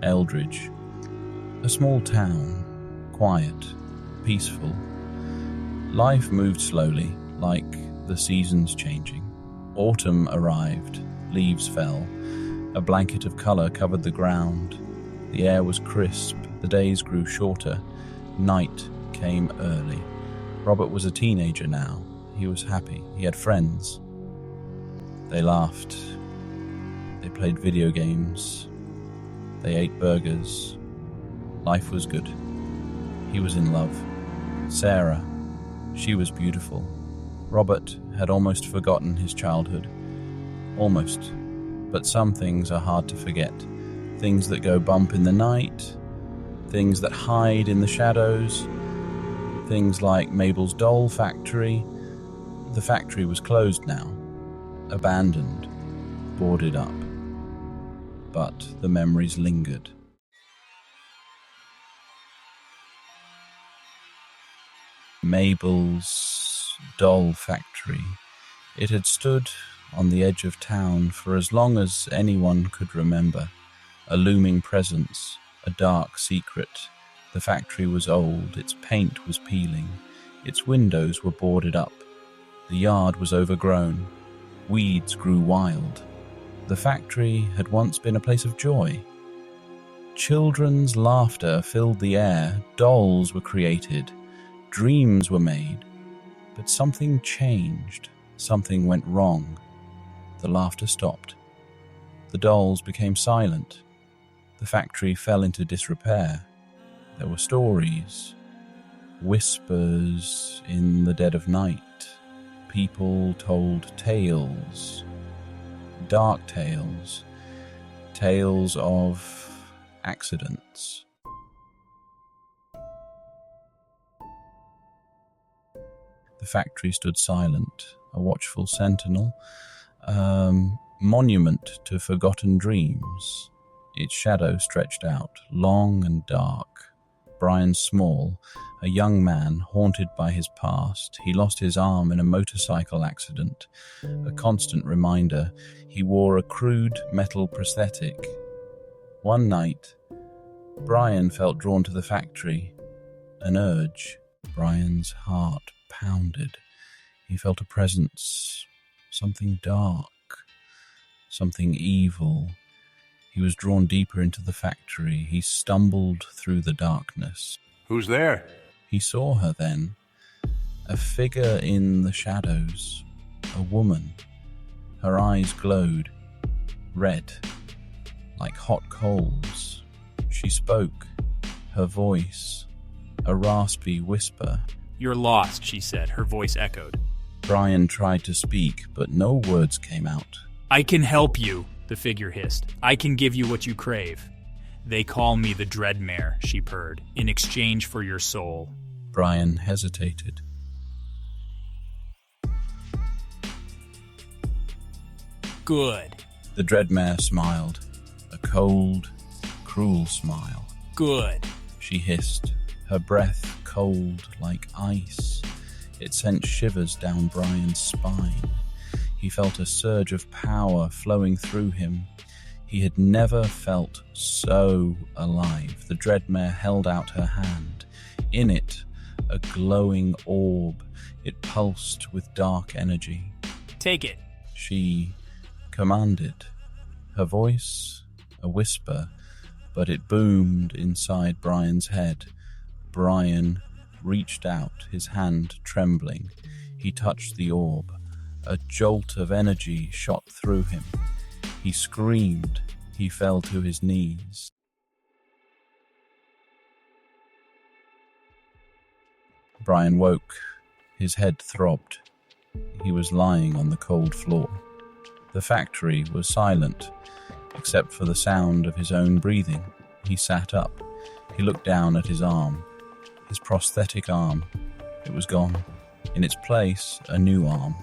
Eldridge. A small town, quiet, peaceful. Life moved slowly, like the seasons changing. Autumn arrived, leaves fell. A blanket of color covered the ground. The air was crisp, the days grew shorter. Night came early. Robert was a teenager now. He was happy. He had friends. They laughed. They played video games. They ate burgers. Life was good. He was in love. Sarah, she was beautiful. Robert had almost forgotten his childhood. Almost. But some things are hard to forget. Things that go bump in the night. Things that hide in the shadows. Things like Mabel's doll factory. The factory was closed now. Abandoned. Boarded up. But the memories lingered. Mabel's doll factory. It had stood on the edge of town for as long as anyone could remember. A looming presence, a dark secret. The factory was old, its paint was peeling, its windows were boarded up. The yard was overgrown. Weeds grew wild. The factory had once been a place of joy. Children's laughter filled the air, dolls were created, dreams were made. But something changed, something went wrong. The laughter stopped. The dolls became silent. The factory fell into disrepair. There were stories, whispers in the dead of night. People told tales, dark tales, tales of accidents. The factory stood silent, a watchful sentinel, a monument to forgotten dreams. Its shadow stretched out, long and dark. Brian Small, a young man haunted by his past. He lost his arm in a motorcycle accident. A constant reminder, he wore a crude metal prosthetic. One night, Brian felt drawn to the factory. An urge. Brian's heart pounded. He felt a presence, something dark, something evil. He was drawn deeper into the factory. He stumbled through the darkness. Who's there? He saw her then, a figure in the shadows, a woman. Her eyes glowed, red, like hot coals. She spoke, her voice, a raspy whisper. "You're lost," she said, her voice echoed. Brian tried to speak, but no words came out. "I can help you," the figure hissed. "I can give you what you crave." "They call me the Dread Mare," she purred, "in exchange for your soul." Brian hesitated. "Good. The Dreadmare smiled, a cold, cruel smile. Good." She hissed, her breath cold like ice. It sent shivers down Brian's spine. He felt a surge of power flowing through him. He had never felt so alive. The Dreadmare held out her hand. In it, a glowing orb. It pulsed with dark energy. "Take it." She commanded. Her voice, a whisper, but it boomed inside Brian's head. Brian reached out, his hand trembling. He touched the orb. A jolt of energy shot through him. He screamed. He fell to his knees. Brian woke. His head throbbed. He was lying on the cold floor. The factory was silent, except for the sound of his own breathing. He sat up. He looked down at his arm. His prosthetic arm. It was gone. In its place, a new arm,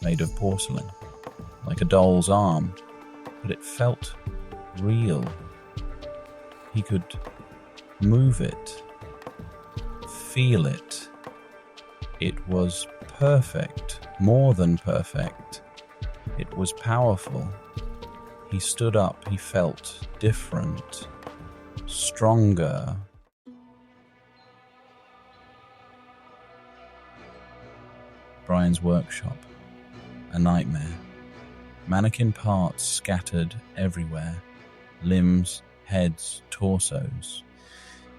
made of porcelain, like a doll's arm, but it felt real. He could move it, feel it. It was perfect, more than perfect. It was powerful. He stood up, he felt different. stronger. Brian's workshop, a nightmare. Mannequin parts scattered everywhere, limbs, heads, torsos.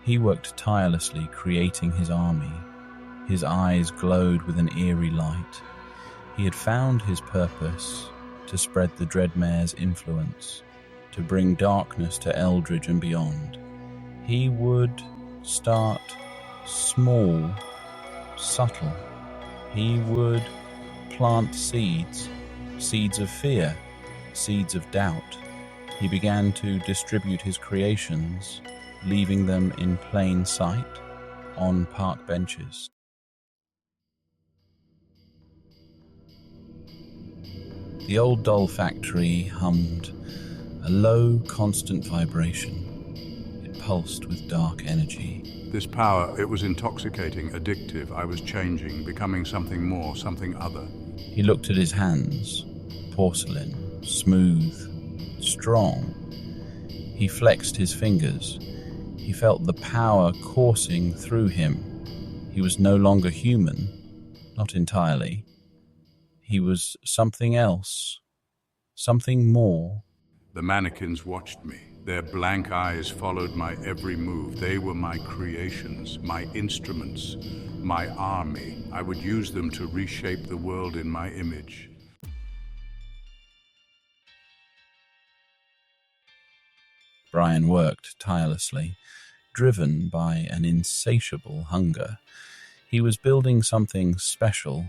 He worked tirelessly, creating his army. His eyes glowed with an eerie light. He had found his purpose, to spread the Dreadmare's influence, to bring darkness to Eldridge and beyond. He would start small, subtle. He would plant seeds of fear, seeds of doubt. He began to distribute his creations, leaving them in plain sight on park benches. The old doll factory hummed, a low, constant vibration. It pulsed with dark energy. This power, it was intoxicating, addictive. I was changing, becoming something more, something other. He looked at his hands, porcelain, smooth, strong. He flexed his fingers. He felt the power coursing through him. He was no longer human, not entirely. He was something else, something more. The mannequins watched me. Their blank eyes followed my every move. They were my creations, my instruments, my army. I would use them to reshape the world in my image. Brian worked tirelessly, driven by an insatiable hunger. He was building something special,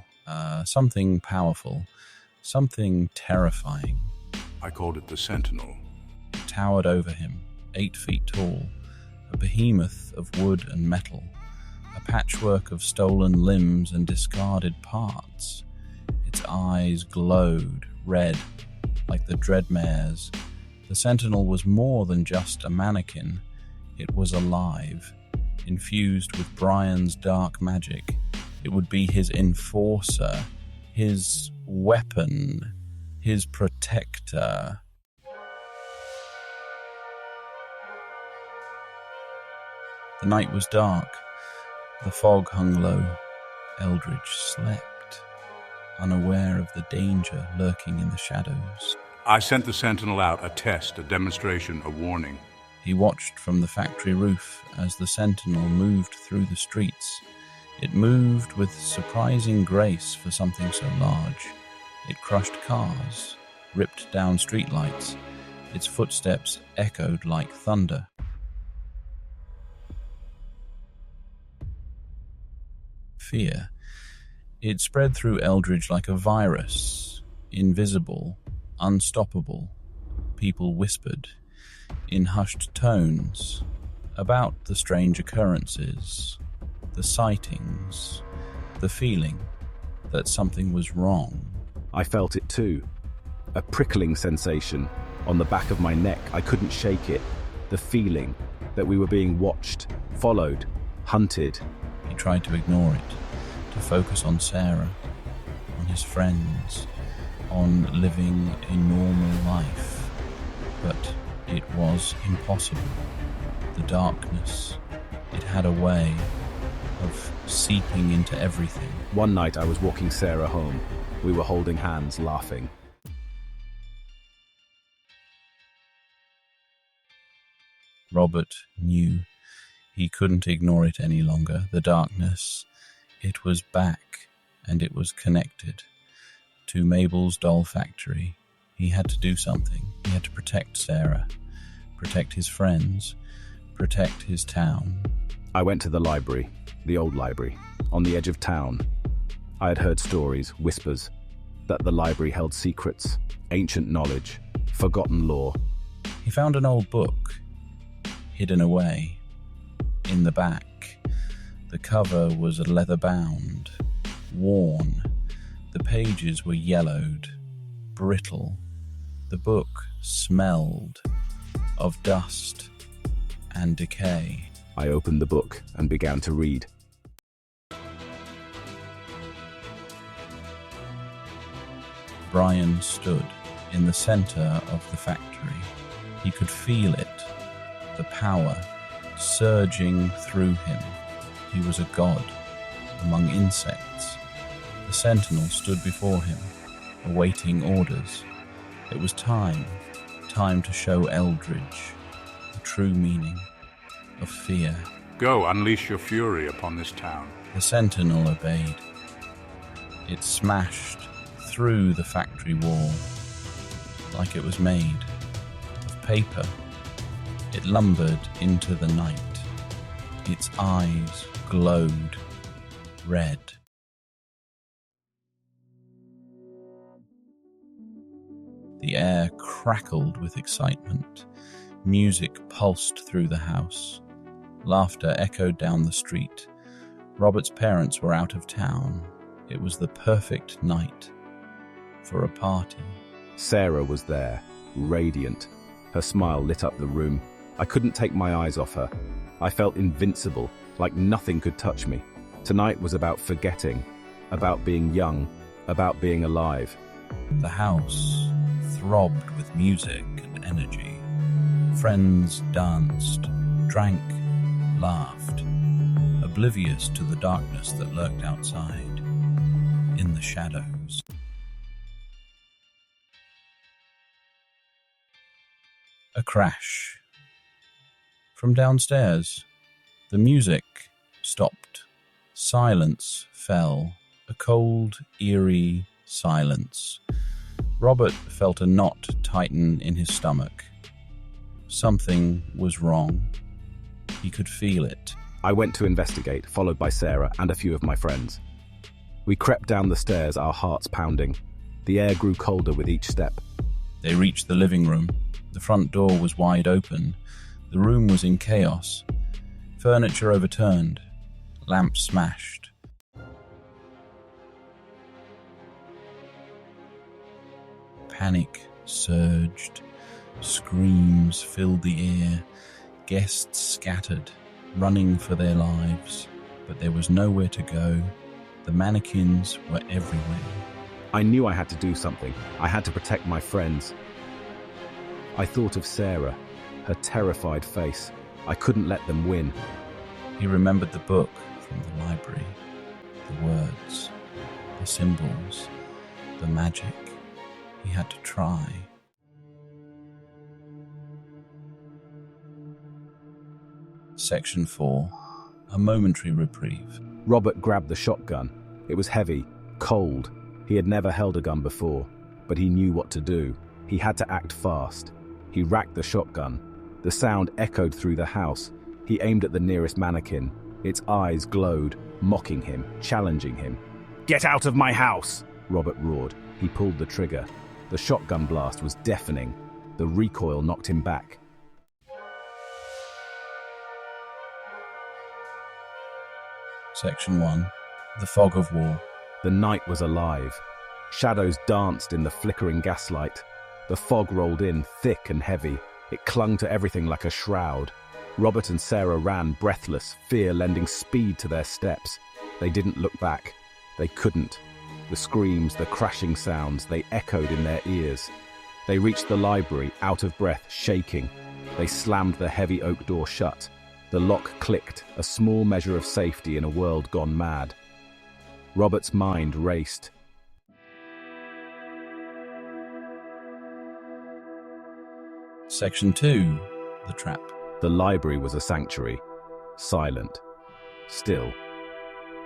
something powerful, something terrifying. I called it the Sentinel. It towered over him, 8 feet tall, a behemoth of wood and metal, a patchwork of stolen limbs and discarded parts. Its eyes glowed red, like the Dreadmare's. The Sentinel was more than just a mannequin. It was alive, infused with Brian's dark magic. It would be his enforcer, his weapon, his protector. The night was dark. The fog hung low. Eldridge slept, unaware of the danger lurking in the shadows. I sent the Sentinel out, a test, a demonstration, a warning. He watched from the factory roof as the Sentinel moved through the streets. It moved with surprising grace for something so large. It crushed cars, ripped down streetlights. Its footsteps echoed like thunder. Fear. It spread through Eldridge like a virus, invisible, unstoppable. People whispered, in hushed tones, about the strange occurrences, the sightings, the feeling that something was wrong. I felt it too. A prickling sensation on the back of my neck. I couldn't shake it. The feeling that we were being watched, followed, hunted. He tried to ignore it, to focus on Sarah, on his friends, on living a normal life. But it was impossible. The darkness, it had a way of seeping into everything. One night I was walking Sarah home. We were holding hands, laughing. Robert knew he couldn't ignore it any longer. The darkness, it was back, and it was connected to Mabel's doll factory. He had to do something. He had to protect Sarah, protect his friends, protect his town. I went to the library, the old library, on the edge of town. I had heard stories, whispers, that the library held secrets, ancient knowledge, forgotten lore. He found an old book, hidden away. In the back, the cover was leather-bound, worn. The pages were yellowed, brittle. The book smelled of dust and decay. I opened the book and began to read. Brian stood in the center of the factory. He could feel it, the power surging through him. He was a god among insects. The Sentinel stood before him, awaiting orders. It was time to show Eldridge the true meaning of fear. Go, unleash your fury upon this town. The Sentinel obeyed. It smashed through the factory wall like it was made of paper. It lumbered into the night. Its eyes glowed red. The air crackled with excitement. Music pulsed through the house. Laughter echoed down the street. Robert's parents were out of town. It was the perfect night for a party. Sarah was there, radiant. Her smile lit up the room. I couldn't take my eyes off her. I felt invincible, like nothing could touch me. Tonight was about forgetting, about being young, about being alive. The house throbbed with music and energy. Friends danced, drank, laughed, oblivious to the darkness that lurked outside, in the shadows. A crash. From downstairs, the music stopped. Silence fell, a cold, eerie silence. Robert felt a knot tighten in his stomach. Something was wrong. He could feel it. I went to investigate, followed by Sarah and a few of my friends. We crept down the stairs, our hearts pounding. The air grew colder with each step. They reached the living room. The front door was wide open. The room was in chaos. Furniture overturned. Lamps smashed. Panic surged. Screams filled the air. Guests scattered, running for their lives. But there was nowhere to go. The mannequins were everywhere. I knew I had to do something. I had to protect my friends. I thought of Sarah, her terrified face. I couldn't let them win. He remembered the book from the library, the words, the symbols, the magic. He had to try. Section 4. A momentary reprieve. Robert grabbed the shotgun. It was heavy, cold. He had never held a gun before, but he knew what to do. He had to act fast. He racked the shotgun. The sound echoed through the house. He aimed at the nearest mannequin. Its eyes glowed, mocking him, challenging him. "Get out of my house!" Robert roared. He pulled the trigger. The shotgun blast was deafening. The recoil knocked him back. Section 1. The fog of war. The night was alive. Shadows danced in the flickering gaslight. The fog rolled in, thick and heavy. It clung to everything like a shroud. Robert and Sarah ran, breathless, fear lending speed to their steps. They didn't look back. They couldn't. The screams, the crashing sounds, they echoed in their ears. They reached the library, out of breath, shaking. They slammed the heavy oak door shut. The lock clicked, a small measure of safety in a world gone mad. Robert's mind raced. Section 2. The trap. The library was a sanctuary, silent, still.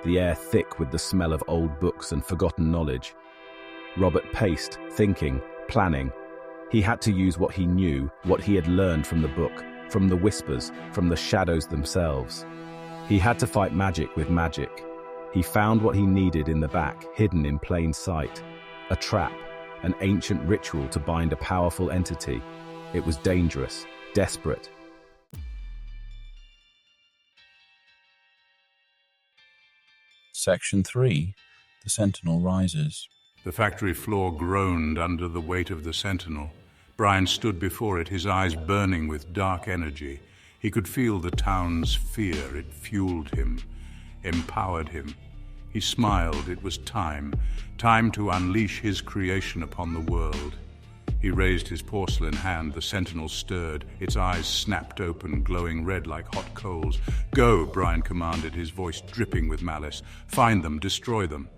The air thick with the smell of old books and forgotten knowledge. Robert paced, thinking, planning. He had to use what he knew, what he had learned from the book, from the whispers, from the shadows themselves. He had to fight magic with magic. He found what he needed in the back, hidden in plain sight. A trap, an ancient ritual to bind a powerful entity. It was dangerous, desperate. Section 3. The Sentinel rises. The factory floor groaned under the weight of the Sentinel. Brian stood before it, his eyes burning with dark energy. He could feel the town's fear. It fueled him, empowered him. He smiled. It was time to unleash his creation upon the world. He raised his porcelain hand. The Sentinel stirred. Its eyes snapped open, glowing red like hot coals. "Go," Brian commanded, his voice dripping with malice. "Find them, destroy them.